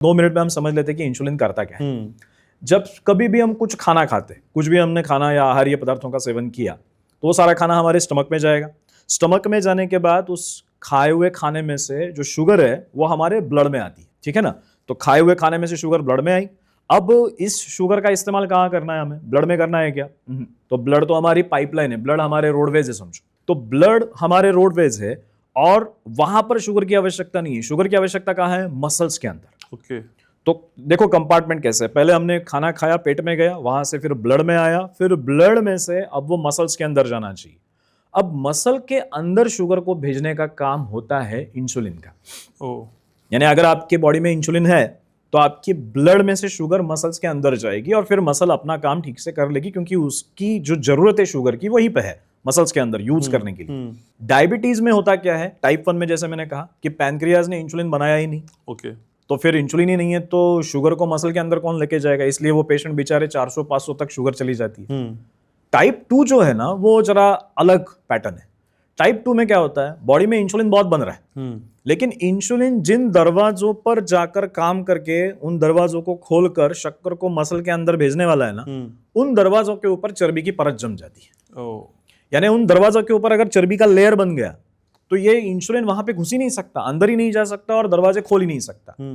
2 minute में हम समझ लेते हैं कि इंसुलिन करता क्या है। जब कभी भी हम कुछ खाना खाते, कुछ भी हमने खाना या आहारीय पदार्थों का सेवन किया, तो वो सारा खाना हमारे स्टमक में जाएगा। स्टमक में जाने के बाद उस खाए हुए खाने में से जो शुगर है वो हमारे ब्लड में आती है, ठीक है ना। तो खाए हुए खाने में से शुगर ब्लड में आई। अब इस शुगर का इस्तेमाल कहाँ करना है, हमें ब्लड में करना है क्या? तो ब्लड तो हमारी पाइपलाइन है, ब्लड हमारे रोडवेज है समझो। तो ब्लड हमारे रोडवेज है और वहां पर शुगर की आवश्यकता नहीं है। शुगर की आवश्यकता कहाँ है? मसल्स के अंदर। ओके। तो देखो कंपार्टमेंट कैसे है, पहले हमने खाना खाया, पेट में गया, वहां से फिर ब्लड में आया, फिर ब्लड में से अब वो मसल्स के अंदर जाना चाहिए। अब मसल के अंदर शुगर को भेजने का काम होता है इंसुलिन का। यानी अगर आपके बॉडी में इंसुलिन है तो आपकी ब्लड में से शुगर मसल्स के अंदर जाएगी और फिर मसल अपना काम ठीक से कर लेगी, क्योंकि उसकी जो जरूरत है शुगर की वहीं पे है, मसल्स के अंदर यूज करने के लिए। डायबिटीज में होता क्या है, टाइप 1 में जैसे मैंने कहा कि पैनक्रियाज ने इंसुलिन बनाया ही नहीं। ओके। तो फिर इंसुलिन ही नहीं है तो शुगर को मसल के अंदर कौन लेके जाएगा, इसलिए वो पेशेंट बेचारे 400-500 तक शुगर चली जाती है। टाइप 2 जो है ना वो जरा अलग पैटर्न है। टाइप 2 में क्या होता है, बॉडी में इंसुलिन बहुत बन रहा है, लेकिन इंसुलिन जिन दरवाजों पर जाकर काम करके उन दरवाजों को खोलकर शक्कर को मसल के अंदर भेजने वाला है ना, उन दरवाजों के ऊपर चर्बी की परत जम जाती है। यानी उन दरवाजों के ऊपर अगर चर्बी का लेयर बन गया तो ये इंसुलिन वहां पे घुस ही नहीं सकता, अंदर ही नहीं जा सकता और दरवाजे खोल ही नहीं सकता।